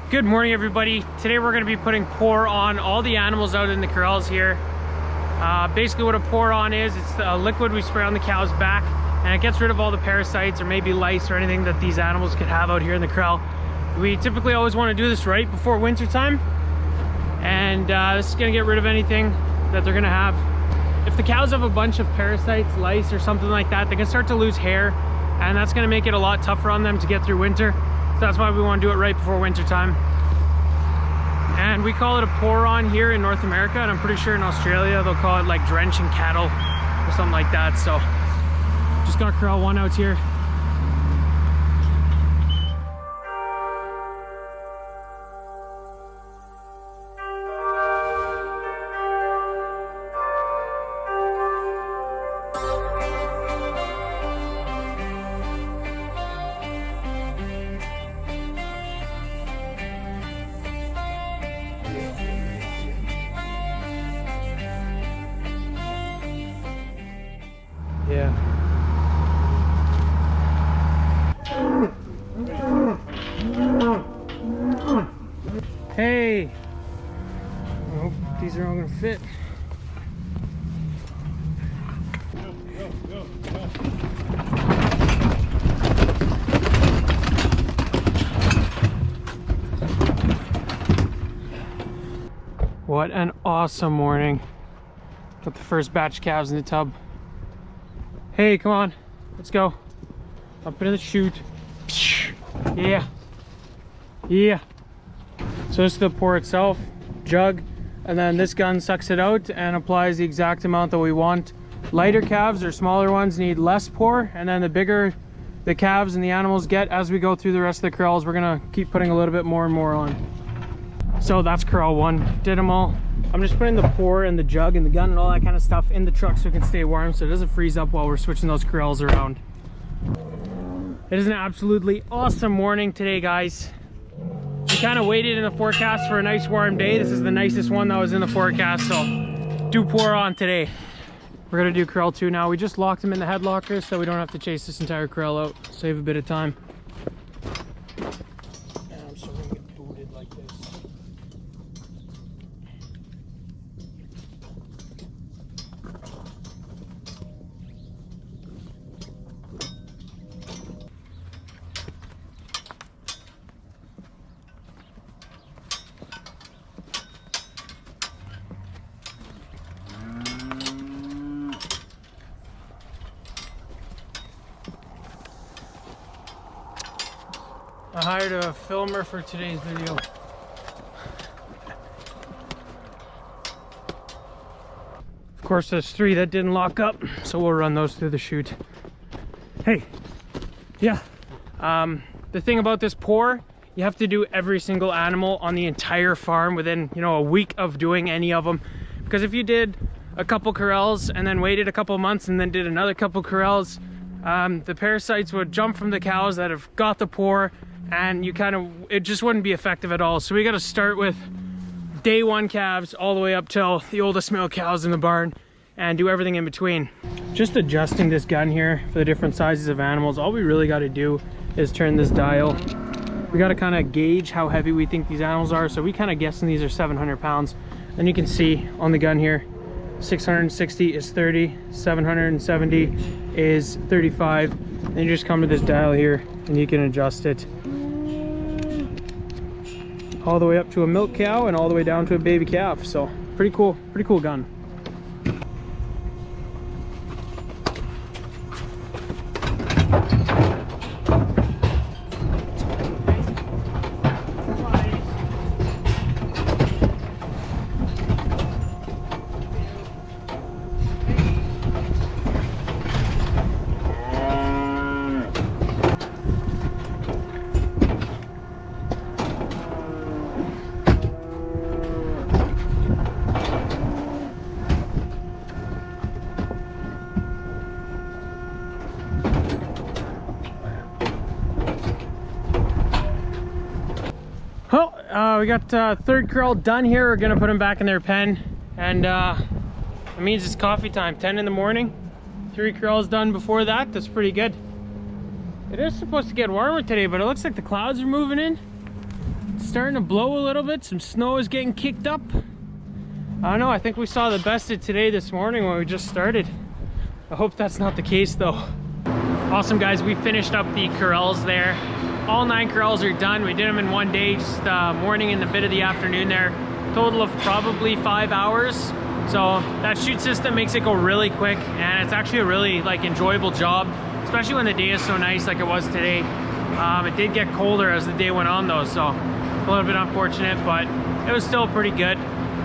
Good morning, everybody. Today we're going to be putting pour on all the animals out in the corrals here. Basically what a pour on is, it's a liquid we spray on the cow's back, and it gets rid of all the parasites or maybe lice or anything that these animals could have out here in the corral. We typically always want to do this right before winter time, and this is going to get rid of anything that they're going to have. If the cows have a bunch of parasites, lice or something like that, they can start to lose hair, and that's going to make it a lot tougher on them to get through winter. So that's why we want to do it right before winter time. And we call it a pour on here in North America, and I'm pretty sure in Australia they'll call it like drenching cattle or something like that. So just got corral one out here. Yeah. Hey. I hope these are all gonna fit. What an awesome morning. Got the first batch of calves in the tub. Hey, come on, let's go. Up into the chute. Yeah, yeah. So this is the pour itself, jug, and then this gun sucks it out and applies the exact amount that we want. Lighter calves or smaller ones need less pour, and then the bigger the calves and the animals get as we go through the rest of the corrals, we're gonna keep putting a little bit more and more on. So that's corral one, did them all. I'm just putting the pour and the jug and the gun and all that kind of stuff in the truck so it can stay warm, so it doesn't freeze up while we're switching those corrals around. It is an absolutely awesome morning today, guys. We kind of waited in the forecast for a nice warm day. This is the nicest one that was in the forecast, so do pour on today. We're gonna do corral 2 now. We just locked them in the head locker so we don't have to chase this entire corral out. Save a bit of time. And I'm still gonna get booted like this. I hired a filmer for today's video. Of course, there's 3 that didn't lock up, so we'll run those through the chute. Hey, yeah. The thing about this pour, you have to do every single animal on the entire farm within, a week of doing any of them. Because if you did a couple corrals and then waited a couple months and then did another couple corrals, the parasites would jump from the cows that have got the pour, and it just wouldn't be effective at all. So we got to start with day 1 calves all the way up till the oldest male cows in the barn and do everything in between. Just adjusting this gun here for the different sizes of animals, all we really got to do is turn this dial. We got to kind of gauge how heavy we think these animals are, so we kind of guessing these are 700 pounds. And you can see on the gun here, 660 is 30, 770 is 35. And you just come to this dial here and you can adjust it all the way up to a milk cow and all the way down to a baby calf. So pretty cool gun. Well, we got third corral done here. We're gonna put them back in their pen, and it means it's coffee time. 10 in the morning. 3 corrals done before that. That's pretty good. It is supposed to get warmer today, but it looks like the clouds are moving in. It's starting to blow a little bit. Some snow is getting kicked up. I don't know, I think we saw the best of today this morning when we just started. I hope that's not the case though. Awesome guys, we finished up the corrals there. All 9 corrals are done. We did them in one day, just morning and a bit of the afternoon there. Total of probably 5 hours. So that chute system makes it go really quick, and it's actually a really like enjoyable job, especially when the day is so nice like it was today. It did get colder as the day went on though, so a little bit unfortunate, but it was still pretty good.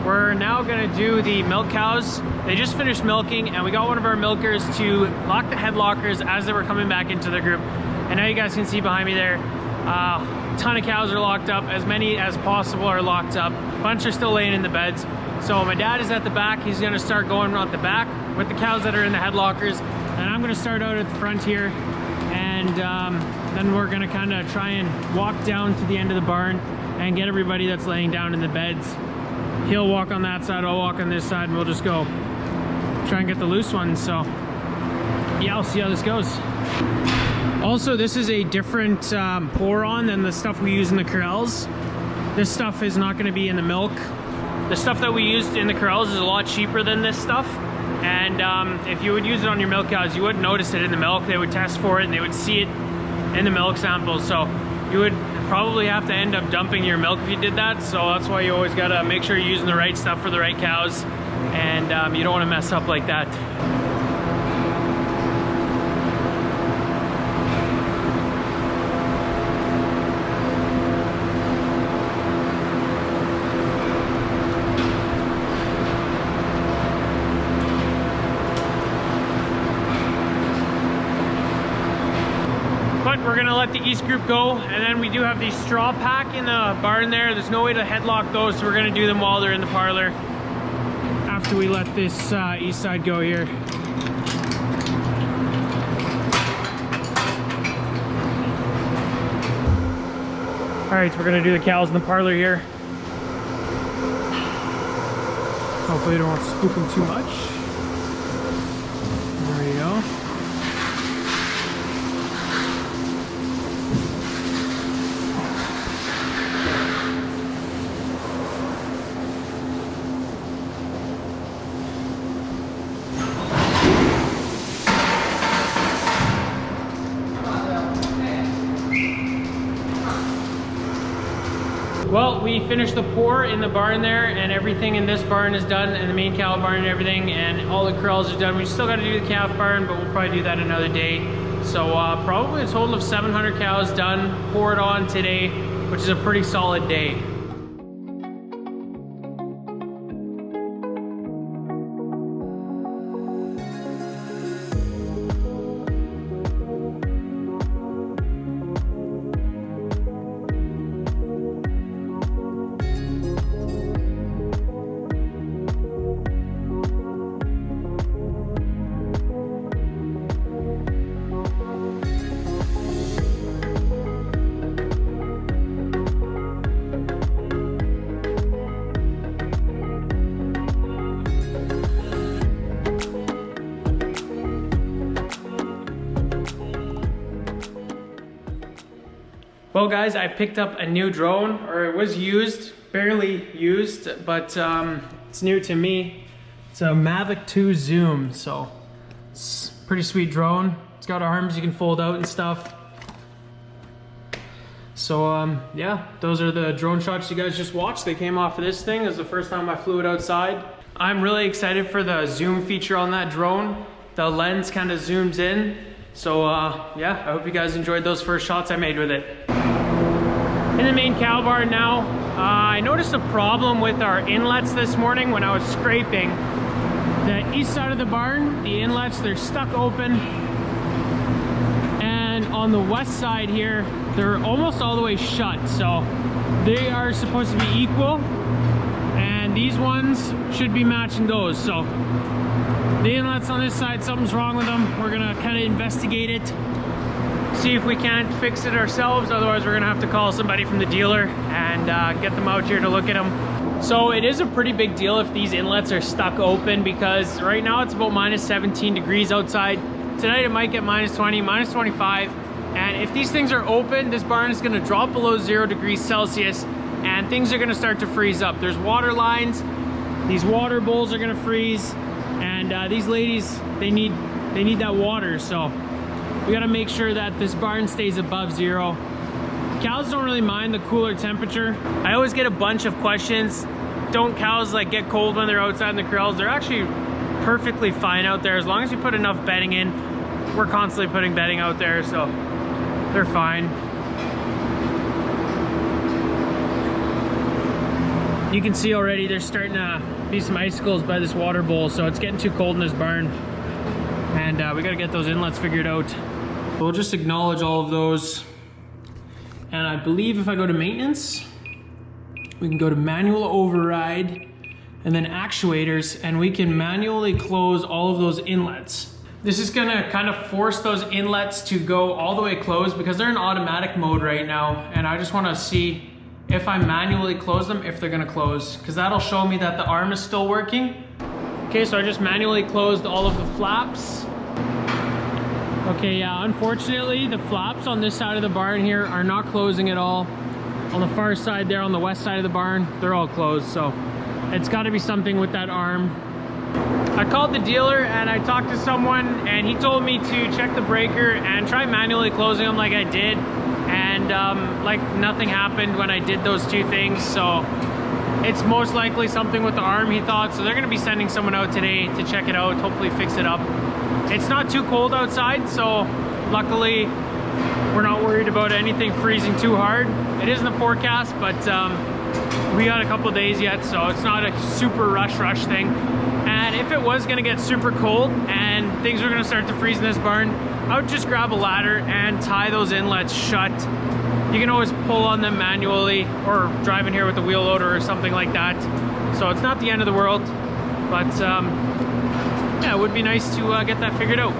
We're now gonna do the milk cows. They just finished milking, and we got one of our milkers to lock the head lockers as they were coming back into the group. And now you guys can see behind me there, a ton of cows are locked up. As many as possible are locked up. A bunch are still laying in the beds. So my dad is at the back. He's gonna start going around the back with the cows that are in the head lockers. And I'm gonna start out at the front here. And then we're gonna kind of try and walk down to the end of the barn and get everybody that's laying down in the beds. He'll walk on that side, I'll walk on this side, and we'll just go try and get the loose ones. So yeah, I'll see how this goes. Also, this is a different pour on than the stuff we use in the corrals. This stuff is not going to be in the milk. The stuff that we used in the corrals is a lot cheaper than this stuff. And if you would use it on your milk cows, you wouldn't notice it in the milk. They would test for it and they would see it in the milk samples. So you would probably have to end up dumping your milk if you did that. So that's why you always got to make sure you're using the right stuff for the right cows. And you don't want to mess up like that. But we're gonna let the east group go, and then we do have the straw pack in the barn there. There's no way to headlock those, so we're gonna do them while they're in the parlor after we let this east side go here. All right, so we're gonna do the cows in the parlor here. Hopefully they don't want to spook them too much. There we go. Well, we finished the pour in the barn there, and everything in this barn is done, and the main cow barn and everything, and all the corrals are done. We still got to do the calf barn, but we'll probably do that another day. So probably a total of 700 cows done, poured on today, which is a pretty solid day. Well guys, I picked up a new drone, or it was used, barely used, but it's new to me. It's a Mavic 2 Zoom, so it's a pretty sweet drone. It's got arms you can fold out and stuff. So yeah, those are the drone shots you guys just watched. They came off of this thing. It was the first time I flew it outside. I'm really excited for the zoom feature on that drone. The lens kind of zooms in. So yeah, I hope you guys enjoyed those first shots I made with it. In the main cow barn now, I noticed a problem with our inlets this morning when I was scraping. The east side of the barn, the inlets, they're stuck open. And on the west side here, they're almost all the way shut. So they are supposed to be equal. And these ones should be matching those. So the inlets on this side, something's wrong with them. We're gonna kind of investigate it, see if we can't fix it ourselves. Otherwise we're gonna have to call somebody from the dealer and get them out here to look at them. So it is a pretty big deal if these inlets are stuck open, because right now it's about minus 17 degrees outside. Tonight it might get minus 20, minus 25. And if these things are open, this barn is gonna drop below 0 degrees Celsius. and things are gonna start to freeze up. There's water lines, these water bowls are gonna freeze, and these ladies, they need that water, so we gotta make sure that this barn stays above zero. Cows don't really mind the cooler temperature. I always get a bunch of questions. Don't cows like get cold when they're outside in the corrals? They're actually perfectly fine out there as long as you put enough bedding in. We're constantly putting bedding out there, so they're fine. You can see already there's starting to be some icicles by this water bowl, so it's getting too cold in this barn. And we gotta get those inlets figured out. We'll just acknowledge all of those. And I believe if I go to maintenance, we can go to manual override and then actuators, and we can manually close all of those inlets. This is gonna kind of force those inlets to go all the way closed because they're in automatic mode right now. And I just wanna see if I manually close them, if they're gonna close, because that'll show me that the arm is still working. Okay, so I just manually closed all of the flaps. Okay, yeah, unfortunately, the flaps on this side of the barn here are not closing at all. On the far side there, on the west side of the barn, they're all closed, so it's gotta be something with that arm. I called the dealer and I talked to someone and he told me to check the breaker and try manually closing them like I did. And like nothing happened when I did those two things, so it's most likely something with the arm, he thought. So they're gonna be sending someone out today to check it out, hopefully fix it up. It's not too cold outside, so luckily we're not worried about anything freezing too hard. It is in the forecast, but we got a couple days yet, so it's not a super rush thing. And if it was gonna get super cold and things were gonna start to freeze in this barn, I would just grab a ladder and tie those inlets shut. You can always pull on them manually or drive in here with a wheel loader or something like that. So it's not the end of the world, but yeah, it would be nice to get that figured out.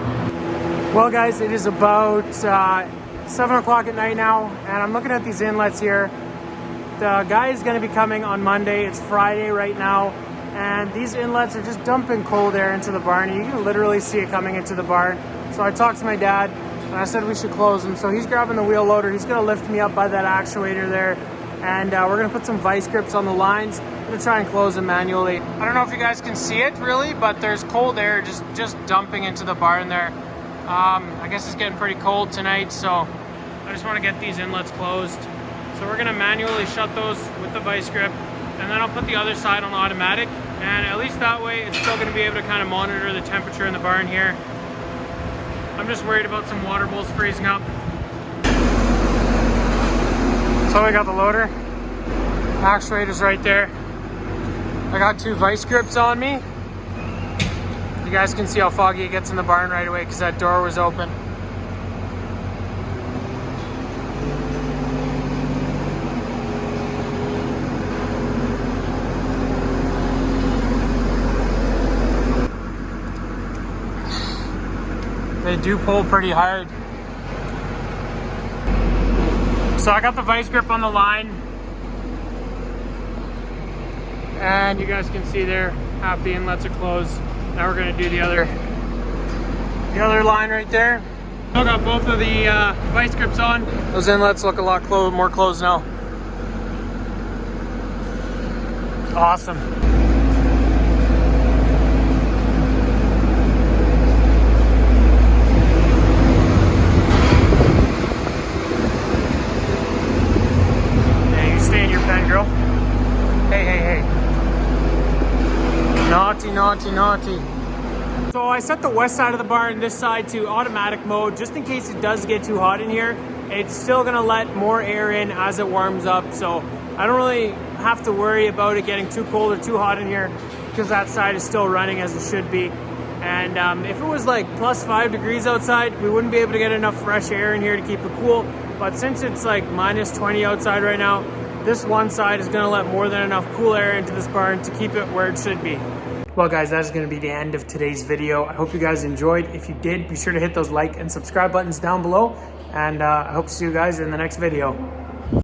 Well guys, it is about 7 o'clock at night now, and I'm looking at these inlets here. The guy is gonna be coming on Monday. It's Friday right now, and these inlets are just dumping cold air into the barn. You can literally see it coming into the barn. So I talked to my dad and I said we should close them. So he's grabbing the wheel loader. He's gonna lift me up by that actuator there, and we're gonna put some vice grips on the lines. I'm gonna try and close them manually. I don't know if you guys can see it really, but there's cold air just dumping into the barn there. I guess it's getting pretty cold tonight, so I just want to get these inlets closed. So we're gonna manually shut those with the vice grip, and then I'll put the other side on automatic, and at least that way it's still gonna be able to kind of monitor the temperature in the barn here. I'm just worried about some water bowls freezing up. So we got the loader, actuators right there. I got 2 vice grips on me. You guys can see how foggy it gets in the barn right away because that door was open. They do pull pretty hard. So I got the vice grip on the line, and you guys can see there, half the inlets are closed. Now we're gonna do the other line right there. I got both of the vice grips on. Those inlets look a lot more closed now. Awesome. Girl. Hey. Naughty. So I set the west side of the barn, this side, to automatic mode, just in case it does get too hot in here. It's still gonna let more air in as it warms up, so I don't really have to worry about it getting too cold or too hot in here because that side is still running as it should be. And if it was like plus 5 degrees outside, we wouldn't be able to get enough fresh air in here to keep it cool. But since it's like minus 20 outside right now, this one side is gonna let more than enough cool air into this barn to keep it where it should be. Well guys, that is gonna be the end of today's video. I hope you guys enjoyed. If you did, be sure to hit those like and subscribe buttons down below. And I hope to see you guys in the next video.